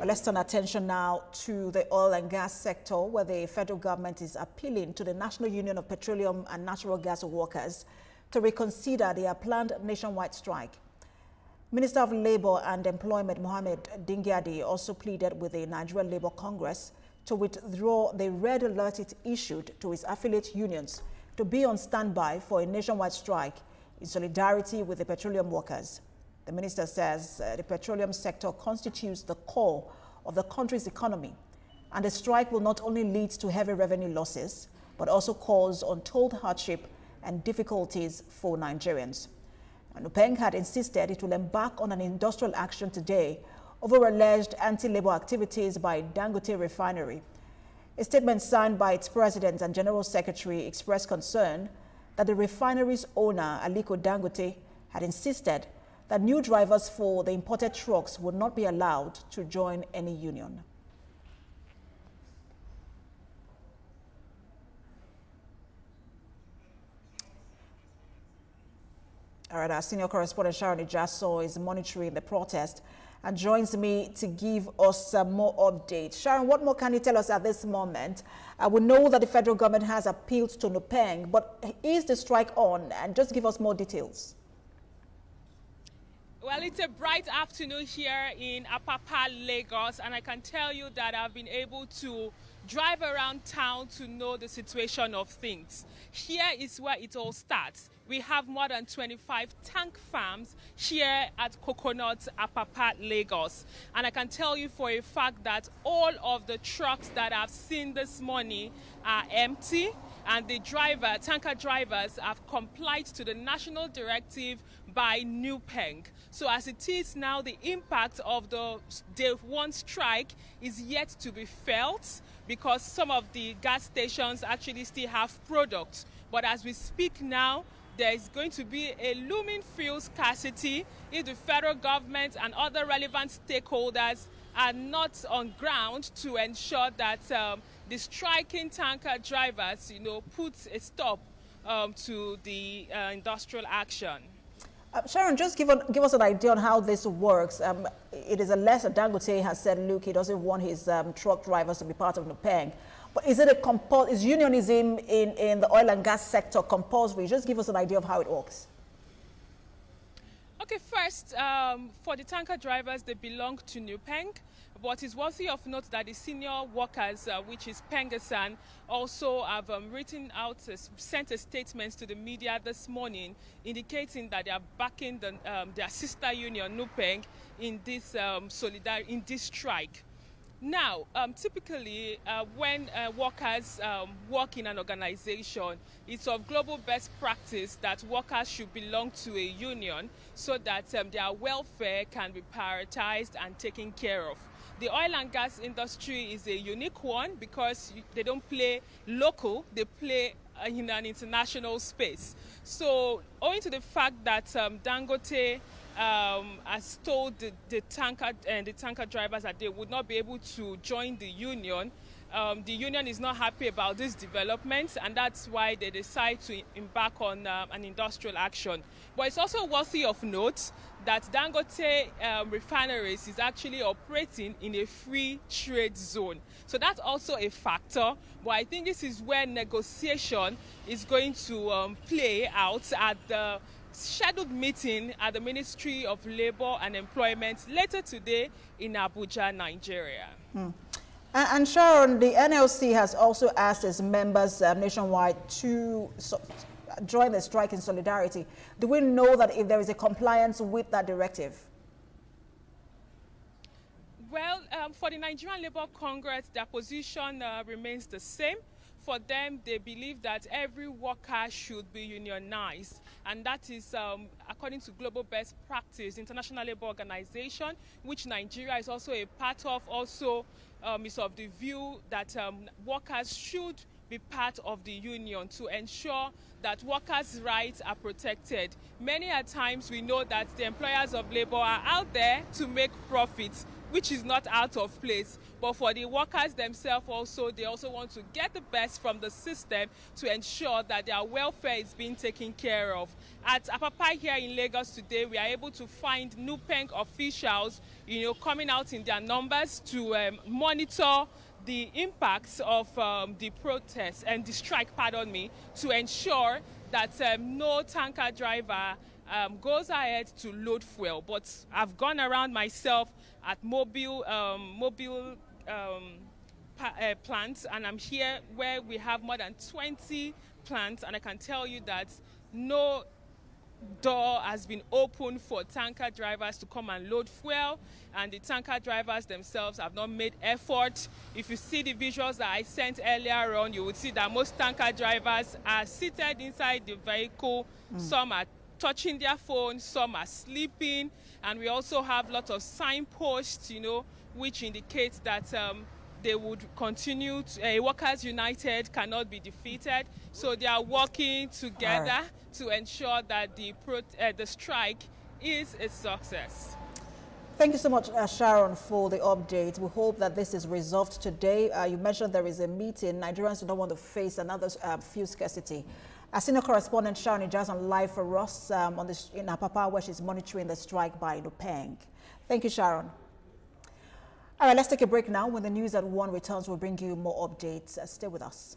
Well, let's turn attention now to the oil and gas sector, where the federal government is appealing to the National Union of Petroleum and Natural Gas Workers to reconsider their planned nationwide strike. Minister of Labour and Employment Mohammed Dingyadi also pleaded with the Nigerian Labour Congress to withdraw the red alert it issued to its affiliate unions to be on standby for a nationwide strike in solidarity with the petroleum workers. The minister says the petroleum sector constitutes the core of the country's economy, and the strike will not only lead to heavy revenue losses, but also cause untold hardship and difficulties for Nigerians. NUPENG had insisted it will embark on an industrial action today over alleged anti-labor activities by Dangote refinery. A statement signed by its president and general secretary expressed concern that the refinery's owner, Aliko Dangote, had insisted that new drivers for the imported trucks would not be allowed to join any union. All right, our senior correspondent Sharon Ijaso is monitoring the protest and joins me to give us some more updates. Sharon, what more can you tell us at this moment? We know that the federal government has appealed to NUPENG, but is the strike on? And just give us more details. Well, it's a bright afternoon here in Apapa, Lagos, and I can tell you that I've been able to drive around town to know the situation of things. Here is where it all starts. We have more than 25 tank farms here at Coconut, Apapa, Lagos. And I can tell you for a fact that all of the trucks that I've seen this morning are empty, and the tanker drivers have complied to the national directive by NUPENG. So as it is now, the impact of the day one strike is yet to be felt because some of the gas stations actually still have products. But as we speak now, there is going to be a looming fuel scarcity if the federal government and other relevant stakeholders are not on ground to ensure that the striking tanker drivers, put a stop to the industrial action. Sharon, just give us an idea on how this works. It is unless Dangote has said, look, he doesn't want his truck drivers to be part of NUPENG. But is unionism in the oil and gas sector compulsory? Just give us an idea of how it works. Okay, first, for the tanker drivers, they belong to NUPENG. But it's worthy of note that the senior workers, which is Pengasan, also have sent a statement to the media this morning indicating that they are backing their sister union, NUPENG, in this strike. Now, typically, when workers work in an organization, it's of global best practice that workers should belong to a union so that their welfare can be prioritized and taken care of. The oil and gas industry is a unique one because they don't play local, they play in an international space. So, owing to the fact that Dangote has told the tanker drivers that they would not be able to join the union is not happy about this development, and that's why they decide to embark on an industrial action. But it's also worthy of note that Dangote refineries is actually operating in a free trade zone. So that's also a factor, but I think this is where negotiation is going to play out at the scheduled meeting at the Ministry of Labour and Employment later today in Abuja, Nigeria. And Sharon, the NLC has also asked its members nationwide to join the strike in solidarity. Do we know that if there is a compliance with that directive? Well, for the Nigerian Labour Congress, their position remains the same. For them, they believe that every worker should be unionized, and that is according to global best practice, International Labour Organization, which Nigeria is also a part of, also is of the view that workers should be part of the union to ensure that workers' rights are protected. Many a times we know that the employers of labor are out there to make profits, which is not out of place. But for the workers themselves also, they also want to get the best from the system to ensure that their welfare is being taken care of. At Apapa here in Lagos today, we are able to find NUPENG officials, coming out in their numbers to monitor the impacts of the protest and the strike, to ensure that no tanker driver goes ahead to load fuel. But I've gone around myself at mobile plants, and I'm here where we have more than 20 plants, and I can tell you that no door has been opened for tanker drivers to come and load fuel, and the tanker drivers themselves have not made effort. If you see the visuals that I sent earlier on, you would see that most tanker drivers are seated inside the vehicle. Some are touching their phones, some are sleeping, and we also have lots of signposts, which indicates that they would continue to, Workers United cannot be defeated. So they are working together to ensure that the strike is a success. Thank you so much, Sharon, for the update. We hope that this is resolved today. You mentioned there is a meeting. Nigerians do not want to face another fuel scarcity. Our senior correspondent Sharon is on live for us in Apapa, where she's monitoring the strike by NUPENG. Thank you, Sharon. All right, let's take a break now. When the news at 1 returns, we'll bring you more updates. Stay with us.